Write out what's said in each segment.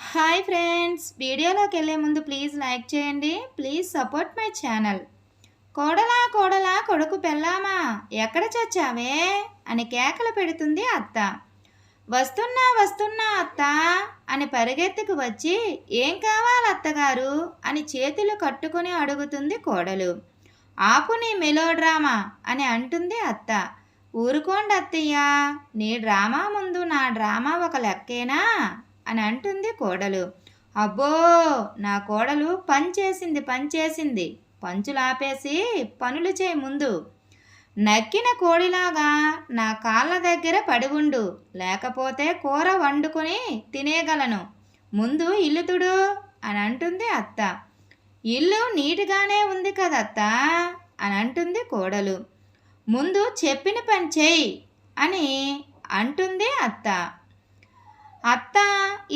Hi friends, వీడియోలోకి వెళ్ళే ముందు ప్లీజ్ లైక్ చేయండి. Please support my channel. కోడలా కోడలా కొడుకు పెళ్ళామా, ఎక్కడ చచ్చావే అని కేకలు పెడుతుంది అత్త. వస్తున్నా వస్తున్నా అత్త అని పరిగెత్తుకు వచ్చి, ఏం కావాలి అత్తగారు అని చేతులు కట్టుకుని అడుగుతుంది కోడలు. ఆపు నీ మెలో డ్రామా అని అంటుంది అత్త. ఊరుకోండి అత్తయ్య, నీ డ్రామా ముందు నా డ్రామా ఒక లెక్కేనా అని అంటుంది కోడలు. అబ్బో, నా కోడలు పనిచేసింది. పంచులాపేసి పనులు చేయి ముందు. నక్కిన కోడిలాగా నా కాళ్ళ దగ్గర పడి ఉండు, లేకపోతే కూర వండుకొని తినేగలను. ముందు ఇల్లు తుడు అని అంటుంది అత్త. ఇల్లు నీట్గానే ఉంది కదత్త అని అంటుంది కోడలు. ముందు చెప్పిన పని చేయి అని అంటుంది అత్త. అత్త,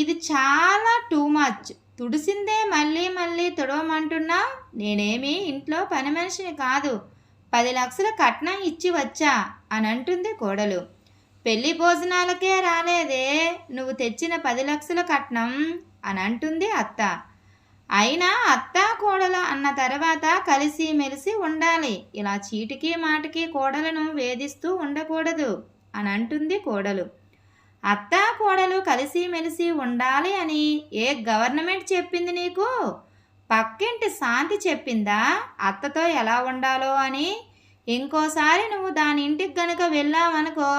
ఇది చాలా టూ మచ్. తుడిసిందే మళ్ళీ మళ్ళీ తుడవమంటున్నా. నేనేమి ఇంట్లో పని మనిషిని కాదు, 10 లక్షల కట్నం ఇచ్చి వచ్చా అని అంటుంది కోడలు. పెళ్లి భోజనాలకే రాలేదే నువ్వు తెచ్చిన 10 లక్షల కట్నం అని అంటుంది అత్త. అయినా అత్త కోడల అన్న తర్వాత కలిసి మెలిసి ఉండాలి. ఇలా చీటికి మాటికి కోడలను వేధిస్తూ ఉండకూడదు అని అంటుంది కోడలు. అత్త కోడలు కలిసి మెలిసి ఉండాలి అని ఏ గవర్నమెంట్ చెప్పింది నీకు? పక్కింటి శాంతి చెప్పిందా అత్తతో ఎలా ఉండాలో అని? ఇంకోసారి నువ్వు దాని ఇంటికి గనుక వెళ్ళావనుకో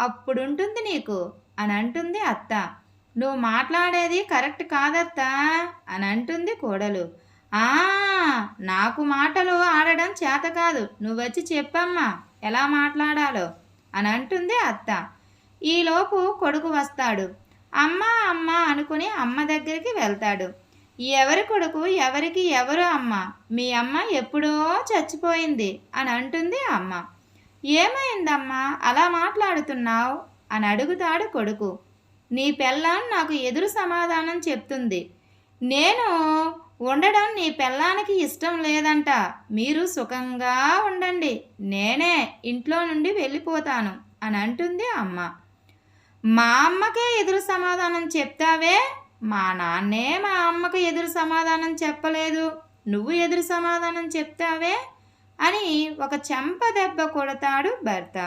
అప్పుడుంటుంది నీకు అని అంటుంది అత్త. నువ్వు మాట్లాడేది కరెక్ట్ కాదత్తా అని అంటుంది కోడలు. నాకు మాటలు ఆడడం చేత కాదు, నువ్వు వచ్చి చెప్పమ్మా ఎలా మాట్లాడాలో అని అంటుంది అత్త. ఈలోపు కొడుకు వస్తాడు. అమ్మ అనుకుని అమ్మ దగ్గరికి వెళ్తాడు. ఎవరి కొడుకు ఎవరికి ఎవరు అమ్మ? మీ అమ్మ ఎప్పుడో చచ్చిపోయింది అని అంటుంది అమ్మ. ఏమైందమ్మా అలా మాట్లాడుతున్నావు అని అడుగుతాడు కొడుకు. నీ పెళ్ళాం నాకు ఎదురు సమాధానం చెప్తుంది. నేను ఉండడం నీ పెళ్ళానికి ఇష్టం లేదంట. మీరు సుఖంగా ఉండండి, నేనే ఇంట్లో నుండి వెళ్ళిపోతాను అని అంటుంది అమ్మ. మా అమ్మకే ఎదురు సమాధానం చెప్తావే? మా నాన్నే మా అమ్మకు ఎదురు సమాధానం చెప్పలేదు, నువ్వు ఎదురు సమాధానం చెప్తావే అని ఒక చెంప దెబ్బ కొడతాడు భర్త.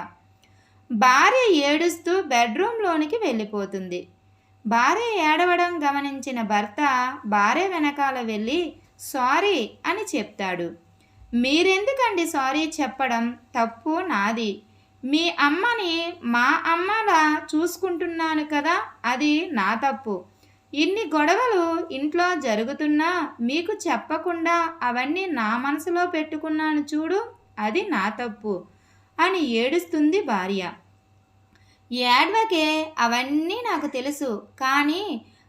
భార్య ఏడుస్తూ బెడ్రూమ్లోనికి వెళ్ళిపోతుంది. భార్య ఏడవడం గమనించిన భర్త భార్య వెనకాల వెళ్ళి సారీ అని చెప్తాడు. మీరెందుకండి సారీ చెప్పడం? తప్పు నాది. మీ అమ్మని మా అమ్మలా చూసుకుంటున్నాను కదా, అది నా తప్పు. ఇన్ని గొడవలు ఇంట్లో జరుగుతున్నా మీకు చెప్పకుండా అవన్నీ నా మనసులో పెట్టుకున్నాను చూడు, అది నా తప్పు అని ఏడుస్తుంది భార్య. ఏడ్వకే, అవన్నీ నాకు తెలుసు, కానీ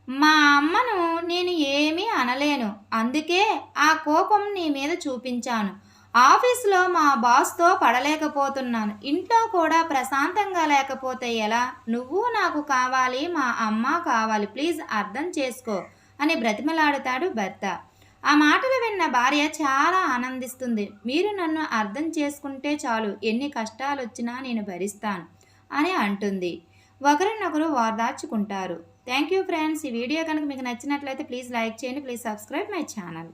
మా అమ్మను నేను ఏమీ అనలేను, అందుకే ఆ కోపం నీ మీద చూపించాను. ఆఫీస్లో మా బాస్తో పడలేకపోతున్నాను, ఇంట్లో కూడా ప్రశాంతంగా లేకపోతే ఎలా? నువ్వు నాకు కావాలి, మా అమ్మ కావాలి, ప్లీజ్ అర్థం చేసుకో అని బ్రతిమలాడుతాడు భర్త. ఆ మాటలు విన్న భార్య చాలా ఆనందిస్తుంది. మీరు నన్ను అర్థం చేసుకుంటే చాలు, ఎన్ని కష్టాలు వచ్చినా నేను భరిస్తాను అని అంటుంది. ఒకరినొకరు ఓదార్చుకుంటారు. Thank you friends. ఈ వీడియో కనుక మీకు నచ్చినట్లయితే ప్లీజ్ లైక్ చేయండి. Please subscribe my channel.